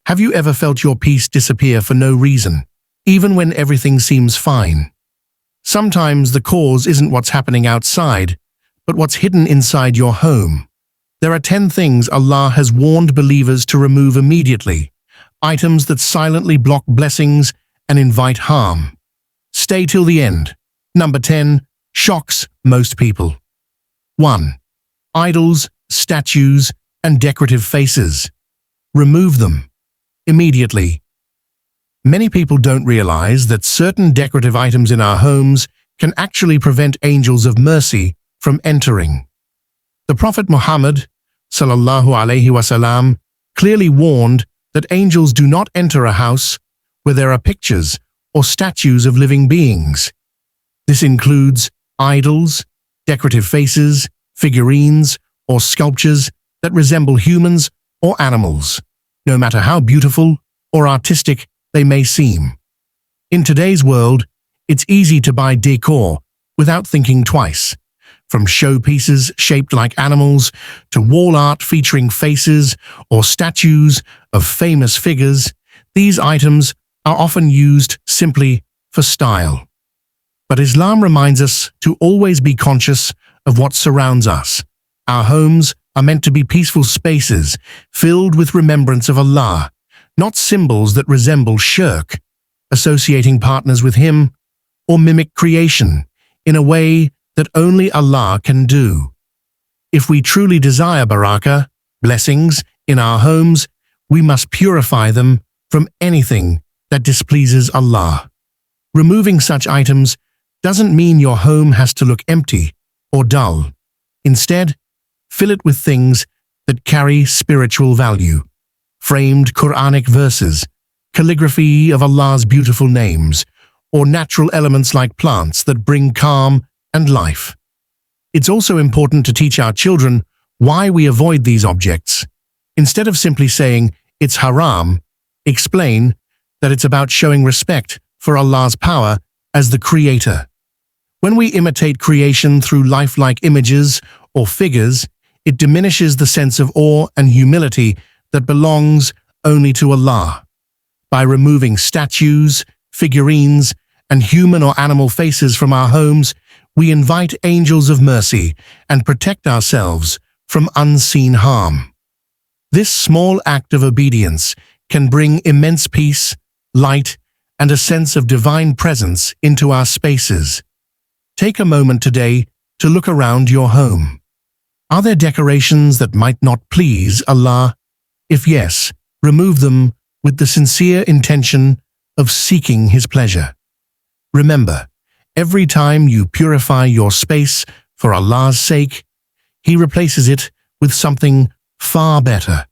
Have you ever felt your peace disappear for no reason, even when everything seems fine? Sometimes the cause isn't what's happening outside, but what's hidden inside your home. There are 10 things Allah has warned believers to remove immediately, items that silently block blessings and invite harm. Stay till the end. Number 10 shocks most people. 1. Idols, statues, and decorative faces. Remove them immediately. Many people don't realize that certain decorative items in our homes can actually prevent angels of mercy from entering. The Prophet Muhammad ﷺ clearly warned that angels do not enter a house where there are pictures or statues of living beings. This includes idols, decorative faces, figurines, or sculptures that resemble humans or animals, no matter how beautiful or artistic they may seem. In today's world, it's easy to buy decor without thinking twice. From showpieces shaped like animals to wall art featuring faces or statues of famous figures, these items are often used simply for style. But Islam reminds us to always be conscious of what surrounds us. Our homes are meant to be peaceful spaces filled with remembrance of Allah, not symbols that resemble shirk, associating partners with Him, or mimic creation in a way that only Allah can do. If we truly desire barakah, blessings, in our homes, we must purify them from anything that displeases Allah. Removing such items doesn't mean your home has to look empty or dull. Instead, fill it with things that carry spiritual value. Framed Quranic verses, calligraphy of Allah's beautiful names, or natural elements like plants that bring calm and life. It's also important to teach our children why we avoid these objects. Instead of simply saying, "It's haram," explain that it's about showing respect for Allah's power as the Creator. When we imitate creation through lifelike images or figures, it diminishes the sense of awe and humility that belongs only to Allah. By removing statues, figurines, and human or animal faces from our homes, we invite angels of mercy and protect ourselves from unseen harm. This small act of obedience can bring immense peace, light, and a sense of divine presence into our spaces. Take a moment today to look around your home. Are there decorations that might not please Allah? If yes, remove them with the sincere intention of seeking His pleasure. Remember, every time you purify your space for Allah's sake, He replaces it with something far better: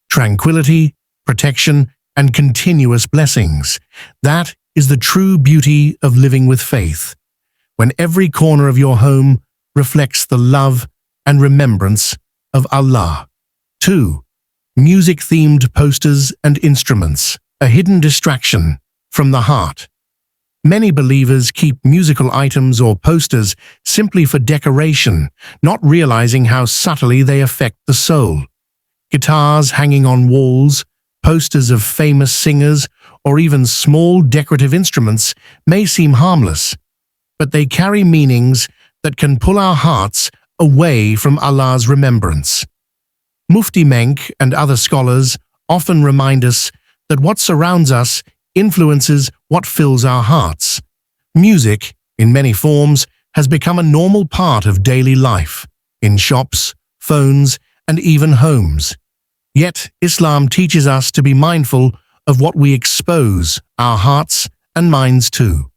tranquility, protection, and continuous blessings. That is the true beauty of living with faith, when every corner of your home reflects the love and remembrance of Allah. 2. Music-themed posters and instruments, a hidden distraction from the heart. Many believers keep musical items or posters simply for decoration, not realizing how subtly they affect the soul. Guitars hanging on walls, posters of famous singers, or even small decorative instruments may seem harmless, but they carry meanings that can pull our hearts away from Allah's remembrance. Mufti Menk and other scholars often remind us that what surrounds us influences what fills our hearts. Music, in many forms, has become a normal part of daily life, in shops, phones, and even homes. Yet, Islam teaches us to be mindful of what we expose our hearts and minds to.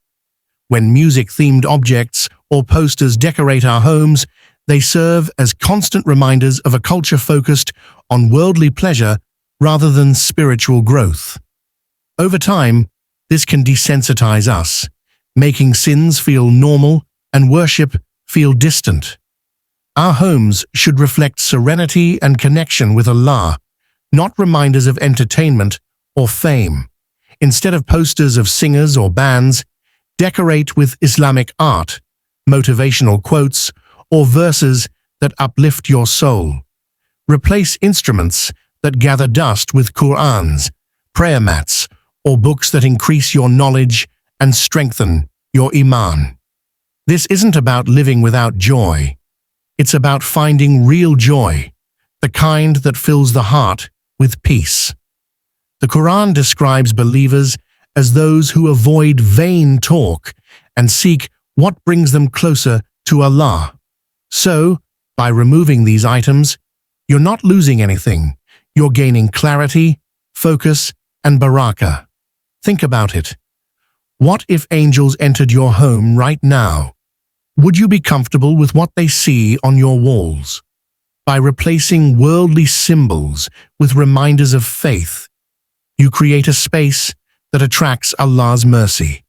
When music-themed objects or posters decorate our homes, they serve as constant reminders of a culture focused on worldly pleasure rather than spiritual growth. Over time, this can desensitize us, making sins feel normal and worship feel distant. Our homes should reflect serenity and connection with Allah, not reminders of entertainment or fame. Instead of posters of singers or bands, decorate with Islamic art, motivational quotes, or verses that uplift your soul. Replace instruments that gather dust with Qur'ans, prayer mats, or books that increase your knowledge and strengthen your iman. This isn't about living without joy. It's about finding real joy, the kind that fills the heart with peace. The Quran describes believers as those who avoid vain talk and seek what brings them closer to Allah. So, by removing these items, you're not losing anything. You're gaining clarity, focus, and barakah. Think about it. What if angels entered your home right now? Would you be comfortable with what they see on your walls? By replacing worldly symbols with reminders of faith, you create a space that attracts Allah's mercy.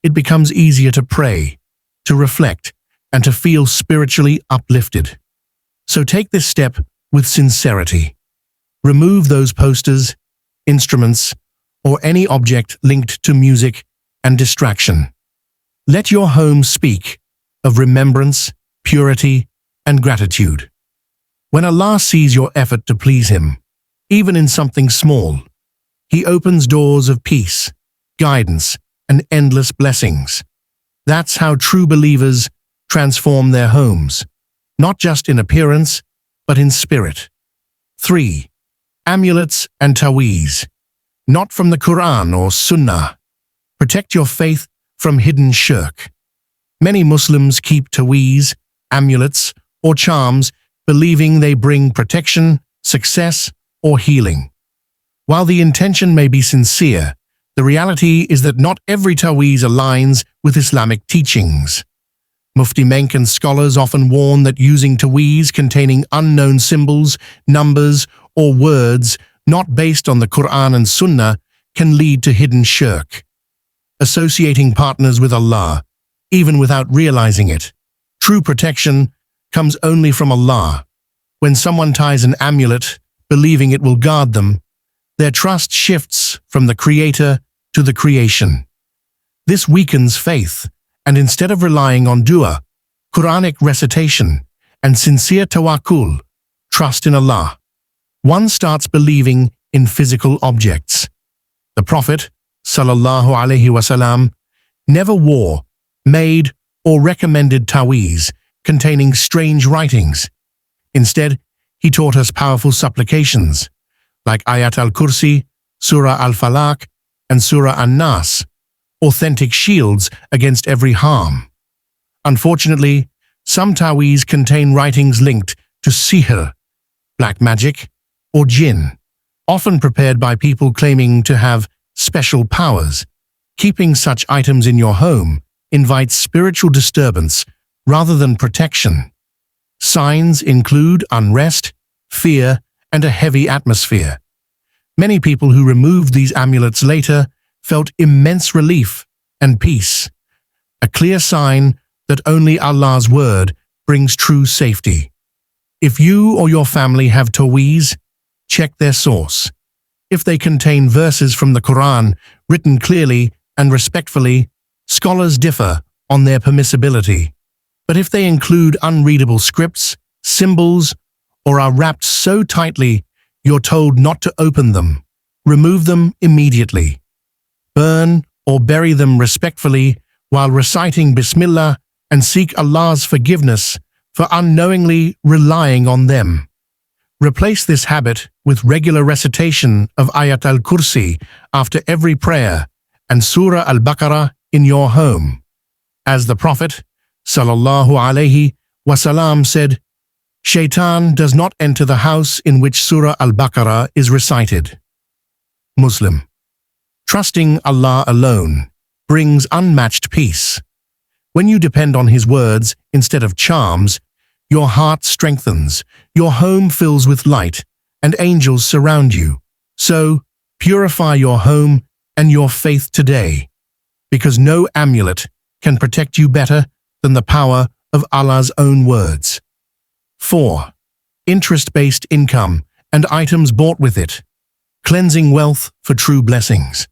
It becomes easier to pray, to reflect, and to feel spiritually uplifted. So take this step with sincerity. Remove those posters, instruments, or any object linked to music and distraction. Let your home speak of remembrance, purity, and gratitude. When Allah sees your effort to please Him, even in something small, He opens doors of peace, guidance, and endless blessings. That's how true believers transform their homes, not just in appearance, but in spirit. 3. Amulets and taweez. Not from the Quran or Sunnah. Protect your faith from hidden shirk. Many Muslims keep taweez, amulets, or charms, believing they bring protection, success, or healing. While the intention may be sincere, the reality is that not every taweez aligns with Islamic teachings. Mufti Menk and scholars often warn that using taweez containing unknown symbols, numbers, or words not based on the Quran and Sunnah can lead to hidden shirk. Associating partners with Allah, even without realizing it. True protection comes only from Allah. When someone ties an amulet, believing it will guard them, their trust shifts from the Creator to the creation. This weakens faith, and instead of relying on dua, Quranic recitation, and sincere tawakkul, trust in Allah, one starts believing in physical objects. The Prophet, sallallahu alaihi wasallam, never wore, made, or recommended taweez containing strange writings. Instead, he taught us powerful supplications, like Ayat al-Kursi, Surah al-Falaq, and Surah an-Nas, authentic shields against every harm. Unfortunately, some taweez contain writings linked to sihr, black magic, or jinn, often prepared by people claiming to have special powers. Keeping such items in your home invites spiritual disturbance rather than protection. Signs include unrest, fear, and a heavy atmosphere. Many people who removed these amulets later felt immense relief and peace, a clear sign that only Allah's word brings true safety. If you or your family have taweez, check their source. If they contain verses from the Quran written clearly and respectfully, scholars differ on their permissibility. But if they include unreadable scripts, symbols, or are wrapped so tightly you're told not to open them, remove them immediately. Burn or bury them respectfully while reciting Bismillah and seek Allah's forgiveness for unknowingly relying on them. Replace this habit with regular recitation of Ayat al-Kursi after every prayer and Surah al-Baqarah in your home. As the Prophet, sallallahu alaihi wasallam, said, Shaitan does not enter the house in which Surah al-Baqarah is recited. Muslim. Trusting Allah alone brings unmatched peace. When you depend on His words instead of charms, your heart strengthens, your home fills with light, and angels surround you. So, purify your home and your faith today, because no amulet can protect you better than the power of Allah's own words. 4. Interest-based income and items bought with it. Cleansing wealth for true blessings.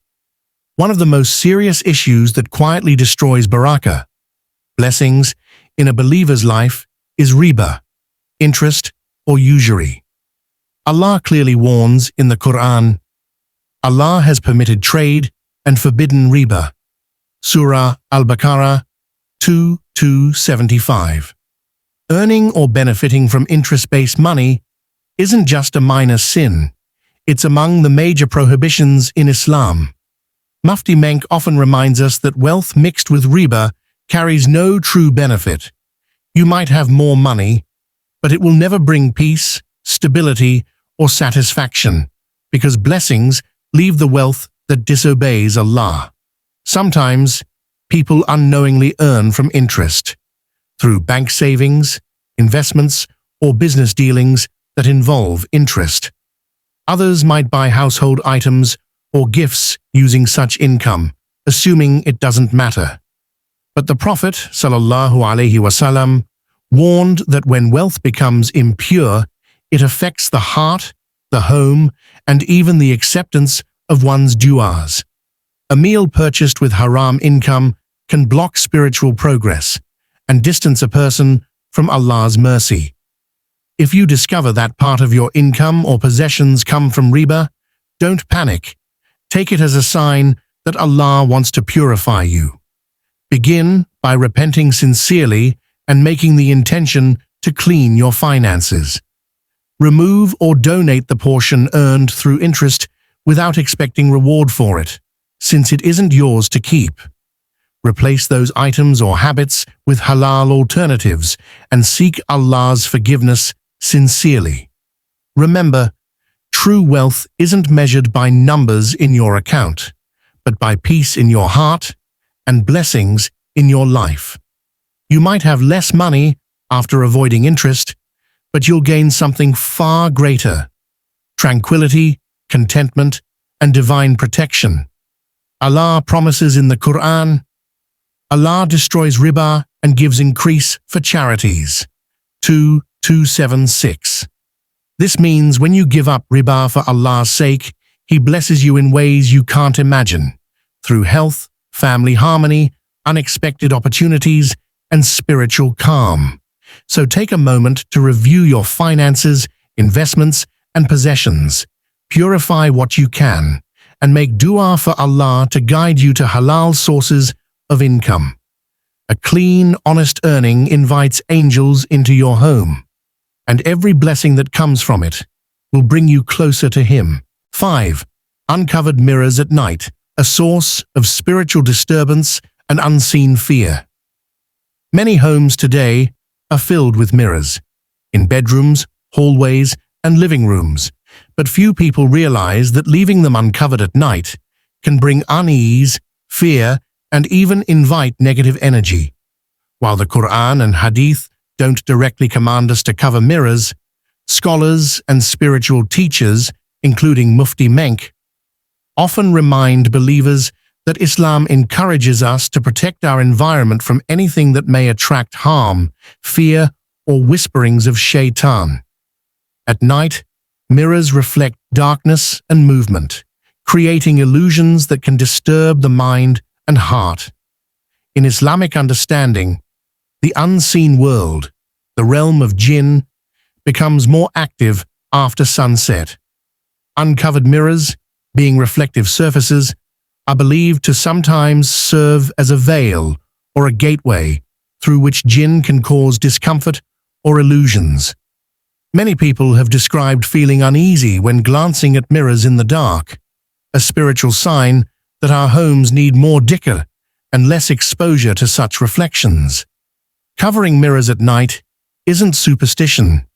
One of the most serious issues that quietly destroys barakah, blessings, in a believer's life is riba, interest or usury. Allah clearly warns in the Quran, Allah has permitted trade and forbidden riba. Surah Al-Baqarah 2:275. Earning or benefiting from interest-based money isn't just a minor sin, it's among the major prohibitions in Islam. Mufti Menk often reminds us that wealth mixed with riba carries no true benefit. You might have more money, but it will never bring peace, stability, or satisfaction, because blessings leave the wealth that disobeys Allah. Sometimes, people unknowingly earn from interest, through bank savings, investments, or business dealings that involve interest. Others might buy household items or gifts using such income, assuming it doesn't matter. But the Prophet ﷺ warned that when wealth becomes impure, it affects the heart, the home, and even the acceptance of one's du'as. A meal purchased with haram income can block spiritual progress and distance a person from Allah's mercy. If you discover that part of your income or possessions come from riba, don't panic. Take it as a sign that Allah wants to purify you. Begin by repenting sincerely and making the intention to clean your finances. Remove or donate the portion earned through interest without expecting reward for it, since it isn't yours to keep. Replace those items or habits with halal alternatives and seek Allah's forgiveness sincerely. Remember, true wealth isn't measured by numbers in your account, but by peace in your heart and blessings in your life. You might have less money after avoiding interest, but you'll gain something far greater: tranquility, contentment, and divine protection. Allah promises in the Quran, Allah destroys riba and gives increase for charities. 2:276. This means when you give up riba for Allah's sake, He blesses you in ways you can't imagine, through health, family harmony, unexpected opportunities, and spiritual calm. So take a moment to review your finances, investments, and possessions. Purify what you can, and make dua for Allah to guide you to halal sources of income. A clean, honest earning invites angels into your home, and every blessing that comes from it will bring you closer to Him. 5. Uncovered mirrors at night, a source of spiritual disturbance and unseen fear. Many homes today are filled with mirrors, in bedrooms, hallways, and living rooms, but few people realize that leaving them uncovered at night can bring unease, fear, and even invite negative energy. While the Quran and Hadith don't directly command us to cover mirrors, scholars and spiritual teachers, including Mufti Menk, often remind believers that Islam encourages us to protect our environment from anything that may attract harm, fear, or whisperings of shaitan. At night, mirrors reflect darkness and movement, creating illusions that can disturb the mind and heart. In Islamic understanding, the unseen world, the realm of jinn, becomes more active after sunset. Uncovered mirrors, being reflective surfaces, are believed to sometimes serve as a veil or a gateway through which jinn can cause discomfort or illusions. Many people have described feeling uneasy when glancing at mirrors in the dark, a spiritual sign that our homes need more dhikr and less exposure to such reflections. Covering mirrors at night isn't superstition,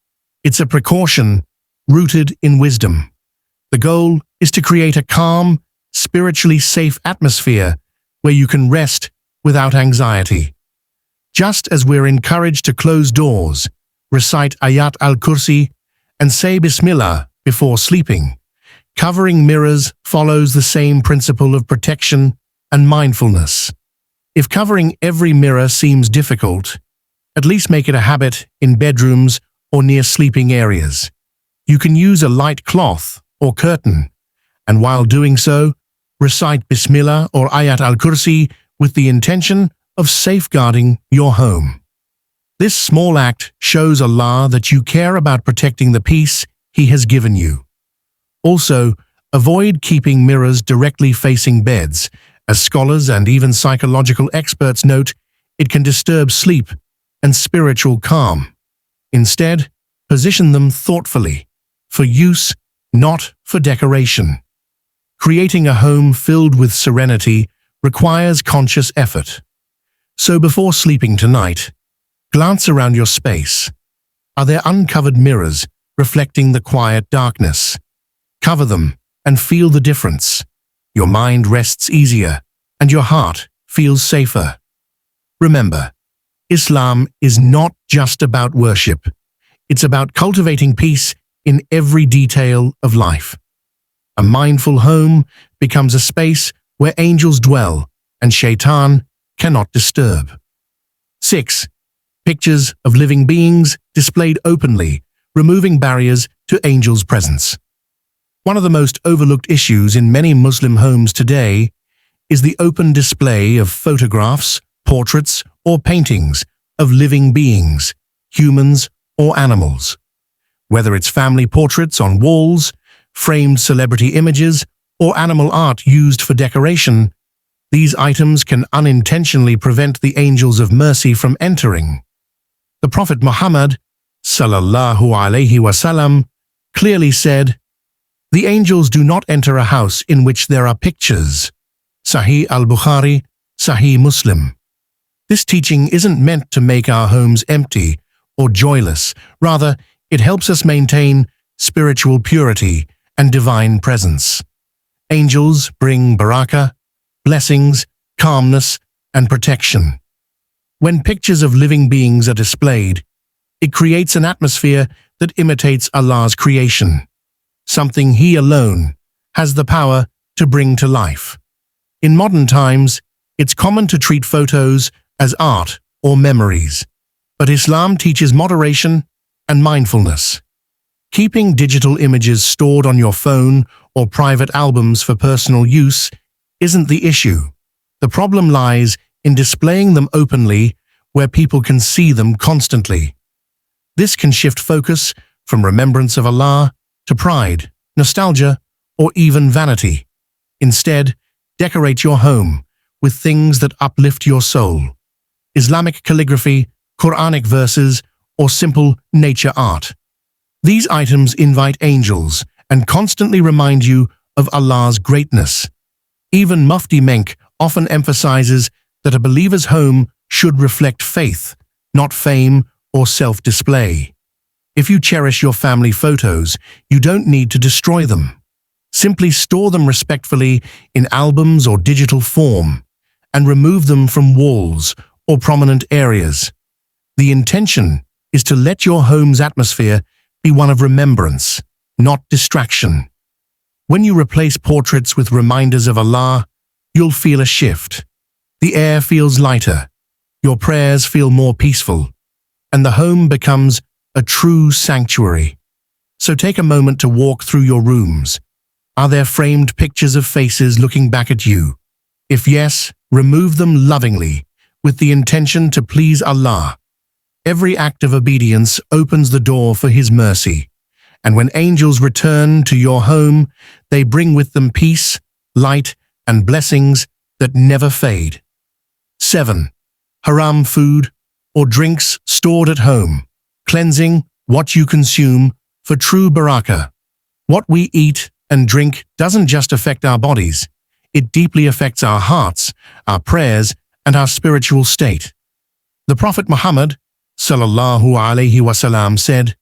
it's a precaution rooted in wisdom. The goal is to create a calm, spiritually safe atmosphere where you can rest without anxiety. Just as we're encouraged to close doors, recite Ayat al-Kursi, and say Bismillah before sleeping, covering mirrors follows the same principle of protection and mindfulness. If covering every mirror seems difficult, at least make it a habit in bedrooms or near sleeping areas. You can use a light cloth or curtain, and while doing so, recite Bismillah or Ayat al-Kursi with the intention of safeguarding your home. This small act shows Allah that you care about protecting the peace He has given you. Also, Avoid keeping mirrors directly facing beds. As scholars and even psychological experts note, it can disturb sleep and spiritual calm. Instead, position them thoughtfully, for use, not for decoration. Creating a home filled with serenity requires conscious effort. So before sleeping tonight, glance around your space. Are there uncovered mirrors reflecting the quiet darkness? Cover them and feel the difference. Your mind rests easier and your heart feels safer. Remember, Islam is not just about worship. It's about cultivating peace in every detail of life. A mindful home becomes a space where angels dwell and shaitan cannot disturb. 6. Pictures of living beings displayed openly, removing barriers to angels' presence. One of the most overlooked issues in many Muslim homes today is the open display of photographs, portraits, or paintings of living beings, humans or animals. Whether it's family portraits on walls, framed celebrity images, or animal art used for decoration, these items can unintentionally prevent the angels of mercy from entering. The Prophet Muhammad, sallallahu alaihi wasallam, clearly said, "The angels do not enter a house in which there are pictures." Sahih al-Bukhari, Sahih Muslim. This teaching isn't meant to make our homes empty or joyless. Rather, it helps us maintain spiritual purity and divine presence. Angels bring barakah, blessings, calmness, and protection. When pictures of living beings are displayed, it creates an atmosphere that imitates Allah's creation, something He alone has the power to bring to life. In modern times, it's common to treat photos as art or memories, but Islam teaches moderation and mindfulness. Keeping digital images stored on your phone or private albums for personal use isn't the issue. The problem lies in displaying them openly where people can see them constantly. This can shift focus from remembrance of Allah to pride, nostalgia, or even vanity. Instead, decorate your home with things that uplift your soul. Islamic calligraphy, Quranic verses, or simple nature art. These items invite angels and constantly remind you of Allah's greatness. Even Mufti Menk often emphasizes that a believer's home should reflect faith, not fame or self-display. If you cherish your family photos, you don't need to destroy them. Simply store them respectfully in albums or digital form, and remove them from walls or prominent areas. The intention is to let your home's atmosphere be one of remembrance, not distraction. When you replace portraits with reminders of Allah, you'll feel a shift. The air feels lighter, your prayers feel more peaceful, and the home becomes a true sanctuary. So take a moment to walk through your rooms. Are there framed pictures of faces looking back at you? If yes, remove them lovingly, with the intention to please Allah. Every act of obedience opens the door for His mercy, and when angels return to your home, they bring with them peace, light, and blessings that never fade. 7. Haram food or drinks stored at home. Cleansing what you consume for true barakah. What we eat and drink doesn't just affect our bodies, it deeply affects our hearts, our prayers, and our spiritual state. The Prophet Muhammad, sallallahu alaihi wasallam, said,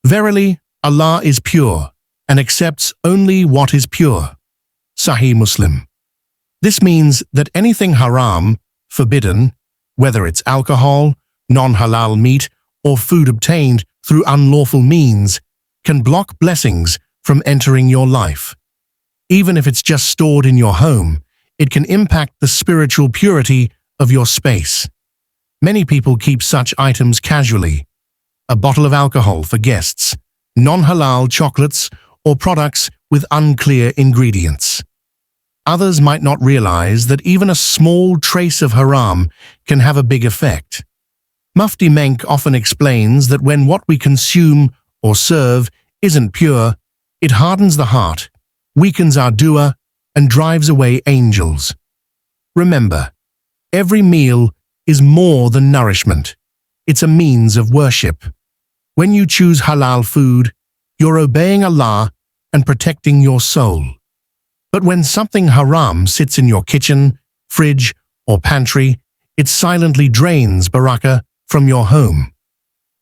"Verily, Allah is pure and accepts only what is pure." Sahih Muslim. This means that anything haram, forbidden, whether it's alcohol, non-halal meat, or food obtained through unlawful means, can block blessings from entering your life. Even if it's just stored in your home, it can impact the spiritual purity of your space. Many people keep such items casually. A bottle of alcohol for guests, non-halal chocolates, or products with unclear ingredients. Others might not realize that even a small trace of haram can have a big effect. Mufti Menk often explains that when what we consume or serve isn't pure, it hardens the heart, weakens our dua, and drives away angels. Remember, every meal is more than nourishment. It's a means of worship. When you choose halal food, you're obeying Allah and protecting your soul. But when something haram sits in your kitchen, fridge, or pantry, it silently drains barakah from your home.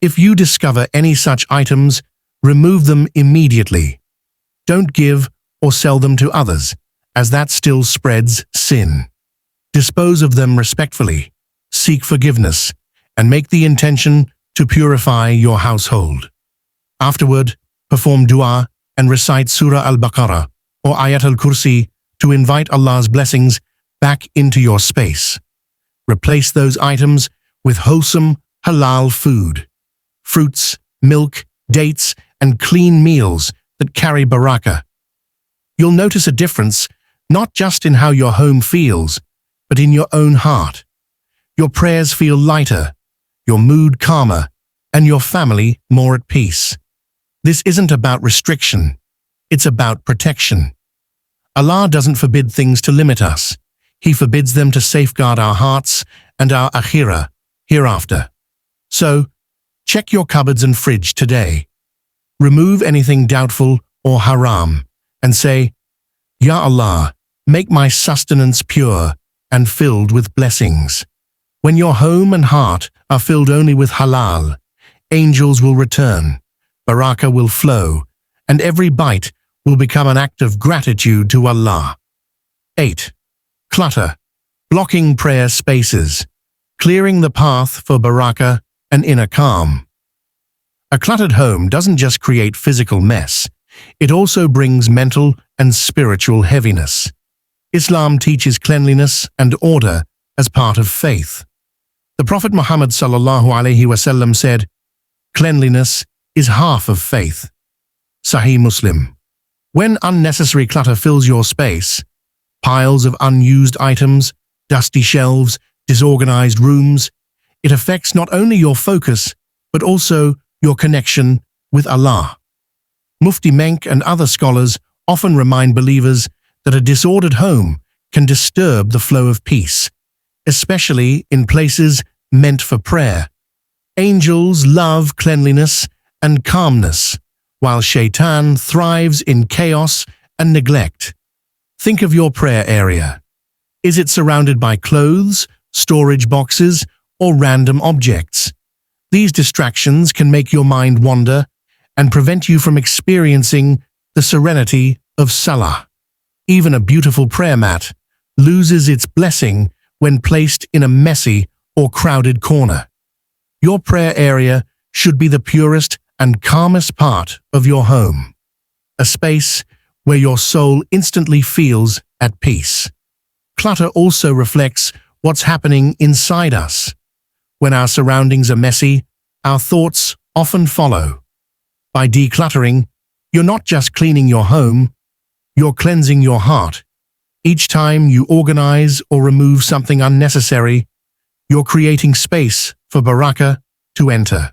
If you discover any such items, remove them immediately. Don't give or sell them to others, as that still spreads sin. Dispose of them respectfully, seek forgiveness, and make the intention to purify your household. Afterward, perform dua and recite Surah Al-Baqarah or Ayat al-Kursi to invite Allah's blessings back into your space. Replace those items with wholesome, halal food. Fruits, milk, dates, and clean meals that carry barakah. You'll notice a difference not just in how your home feels, but in your own heart. Your prayers feel lighter, your mood calmer, and your family more at peace. This isn't about restriction, it's about protection. Allah doesn't forbid things to limit us. He forbids them to safeguard our hearts and our akhirah, hereafter. So, check your cupboards and fridge today. Remove anything doubtful or haram, and say, Ya Allah, make my sustenance pure and filled with blessings. When your home and heart are filled only with halal, angels will return, barakah will flow, and every bite will become an act of gratitude to Allah. 8. Clutter, blocking prayer spaces, clearing the path for barakah and inner calm. A cluttered home doesn't just create physical mess, it also brings mental and spiritual heaviness. Islam teaches cleanliness and order as part of faith. The Prophet Muhammad ﷺ said, "Cleanliness is half of faith." Sahih Muslim. When unnecessary clutter fills your space, piles of unused items, dusty shelves, disorganized rooms, it affects not only your focus, but also your connection with Allah. Mufti Menk and other scholars often remind believers that a disordered home can disturb the flow of peace, especially in places meant for prayer. Angels love cleanliness and calmness, while Shaitan thrives in chaos and neglect. Think of your prayer area. Is it surrounded by clothes, storage boxes, or random objects? These distractions can make your mind wander and prevent you from experiencing the serenity of Salah. Even a beautiful prayer mat loses its blessing when placed in a messy or crowded corner. Your prayer area should be the purest and calmest part of your home, a space where your soul instantly feels at peace. Clutter also reflects what's happening inside us. When our surroundings are messy, our thoughts often follow. By decluttering, you're not just cleaning your home, you're cleansing your heart. Each time you organize or remove something unnecessary, you're creating space for barakah to enter.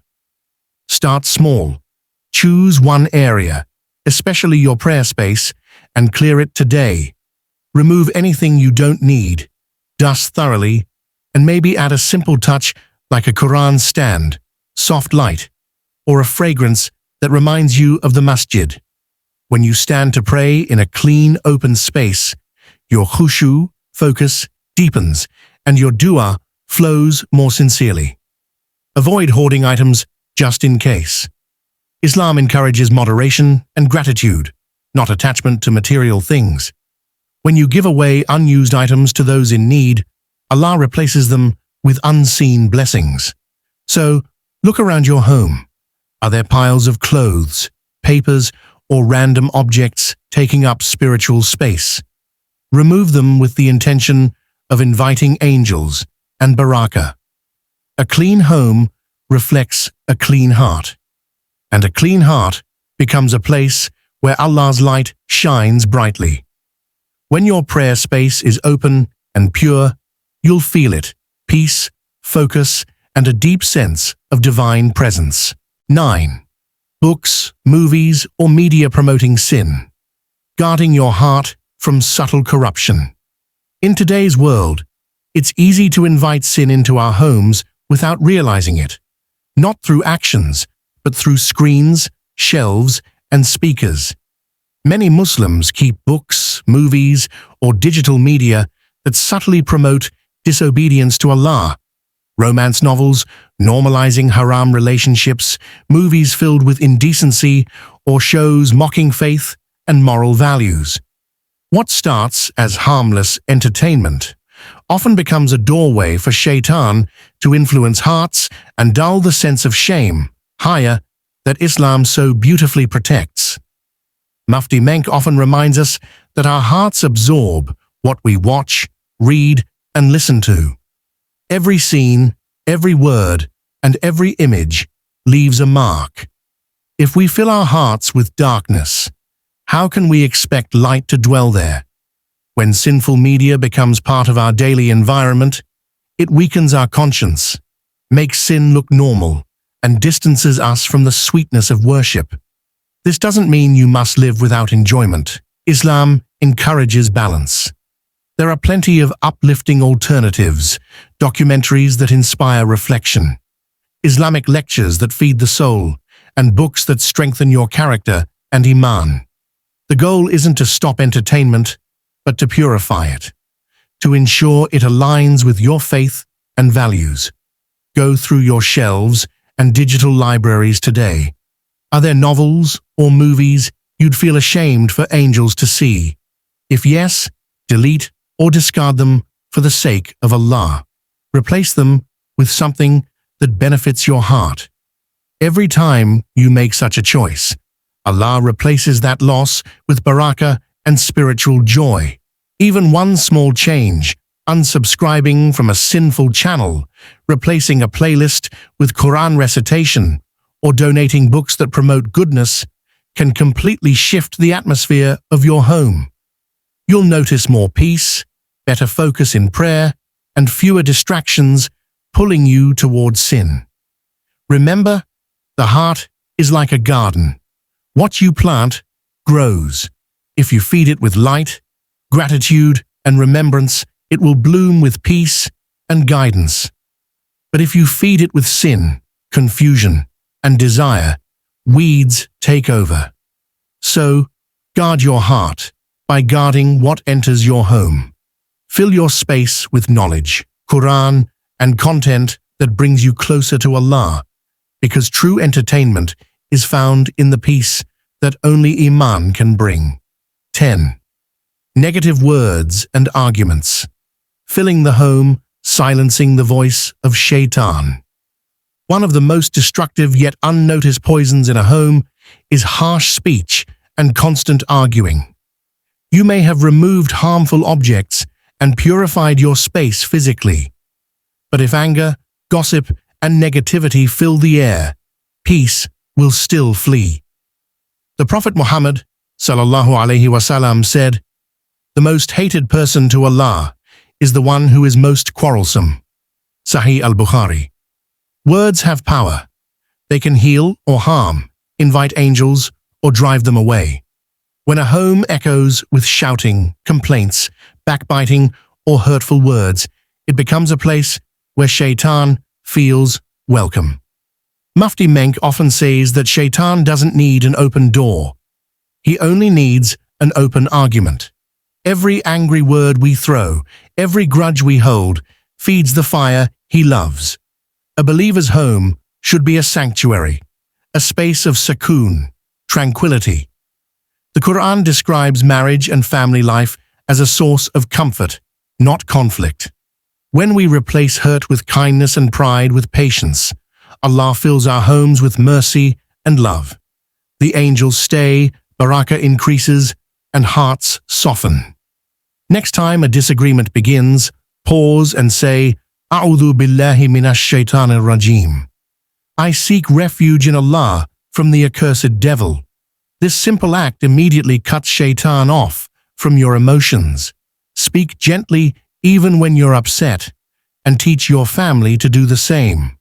Start small. Choose one area, especially your prayer space, and clear it today. Remove anything you don't need, dust thoroughly, and maybe add a simple touch like a Quran stand, soft light, or a fragrance that reminds you of the masjid. When you stand to pray in a clean, open space, your khushu, focus, deepens, and your dua flows more sincerely. Avoid hoarding items just in case. Islam encourages moderation and gratitude, not attachment to material things. When you give away unused items to those in need, Allah replaces them with unseen blessings. So, look around your home. Are there piles of clothes, papers, or random objects taking up spiritual space? Remove them with the intention of inviting angels and barakah. A clean home reflects a clean heart, and a clean heart becomes a place where Allah's light shines brightly. When your prayer space is open and pure, you'll feel it, peace, focus, and a deep sense of divine presence. 9. Books, movies, or media promoting sin. guarding your heart from subtle corruption. In today's world, it's easy to invite sin into our homes without realizing it, not through actions, but through screens, shelves, and speakers. Many Muslims keep books, movies, or digital media that subtly promote disobedience to Allah. Romance novels normalizing haram relationships, movies filled with indecency, or shows mocking faith and moral values. What starts as harmless entertainment often becomes a doorway for shaitan to influence hearts and dull the sense of shame, haya, that Islam so beautifully protects. Mufti Menk often reminds us that our hearts absorb what we watch, read, and listen to. Every scene, every word, and every image leaves a mark. If we fill our hearts with darkness, how can we expect light to dwell there? When sinful media becomes part of our daily environment, it weakens our conscience, makes sin look normal, and distances us from the sweetness of worship. This doesn't mean you must live without enjoyment. Islam encourages balance. There are plenty of uplifting alternatives, documentaries that inspire reflection, Islamic lectures that feed the soul, and books that strengthen your character and iman. The goal isn't to stop entertainment, but to purify it, to ensure it aligns with your faith and values. Go through your shelves and digital libraries today. Are there novels or movies you'd feel ashamed for angels to see? If yes, delete or discard them for the sake of Allah. Replace them with something that benefits your heart. Every time you make such a choice, Allah replaces that loss with barakah and spiritual joy. Even one small change, unsubscribing from a sinful channel, replacing a playlist with Quran recitation, or donating books that promote goodness, can completely shift the atmosphere of your home. You'll notice more peace, better focus in prayer, and fewer distractions pulling you towards sin. Remember, the heart is like a garden. What you plant grows. If you feed it with light, gratitude, and remembrance, it will bloom with peace and guidance. But if you feed it with sin, confusion, and desire, weeds take over. So, guard your heart by guarding what enters your home. Fill your space with knowledge, Quran, and content that brings you closer to Allah, because true entertainment is found in the peace that only Iman can bring. 10. Negative words and arguments. Filling the home, silencing the voice of shaitan. One of the most destructive yet unnoticed poisons in a home is harsh speech and constant arguing. You may have removed harmful objects and purified your space physically. But if anger, gossip, and negativity fill the air, peace will still flee. The Prophet Muhammad ﷺ said, "The most hated person to Allah is the one who is most quarrelsome." Sahih al-Bukhari. Words have power. They can heal or harm, invite angels, or drive them away. When a home echoes with shouting, complaints, backbiting, or hurtful words, it becomes a place where shaitan feels welcome. Mufti Menk often says that shaitan doesn't need an open door. He only needs an open argument. Every angry word we throw, every grudge we hold, feeds the fire he loves. A believer's home should be a sanctuary, a space of sukoon, tranquility. The Quran describes marriage and family life as a source of comfort, not conflict. When we replace hurt with kindness and pride with patience, Allah fills our homes with mercy and love. The angels stay, barakah increases, and hearts soften. Next time a disagreement begins, pause and say, "A'udhu billahi minash shaitanir rajim." I seek refuge in Allah from the accursed devil. This simple act immediately cuts shaitan off from your emotions. Speak gently even when you're upset, and teach your family to do the same.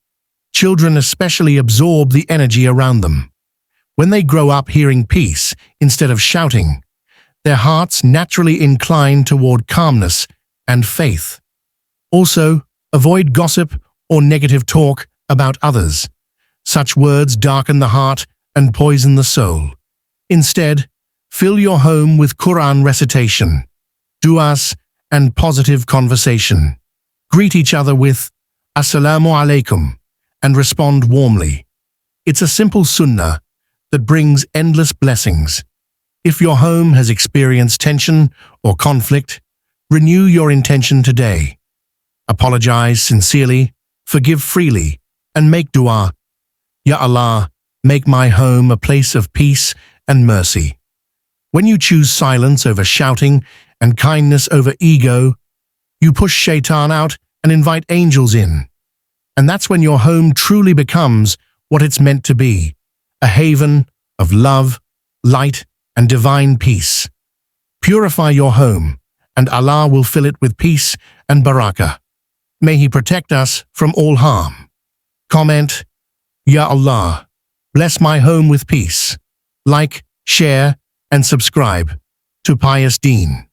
Children especially absorb the energy around them. When they grow up hearing peace instead of shouting, their hearts naturally incline toward calmness and faith. Also, avoid gossip or negative talk about others. Such words darken the heart and poison the soul. Instead, fill your home with Quran recitation, du'as, and positive conversation. Greet each other with Assalamu alaikum and respond warmly. It's a simple sunnah that brings endless blessings. If your home has experienced tension or conflict, renew your intention today. Apologize sincerely, forgive freely, and make dua. Ya Allah, make my home a place of peace and mercy. When you choose silence over shouting and kindness over ego, you push shaitan out and invite angels in. And that's when your home truly becomes what it's meant to be, a haven of love, light, and divine peace. Purify your home, and Allah will fill it with peace and barakah. May He protect us from all harm. Comment, Ya Allah, bless my home with peace. Like, share, and subscribe to Pious Deen.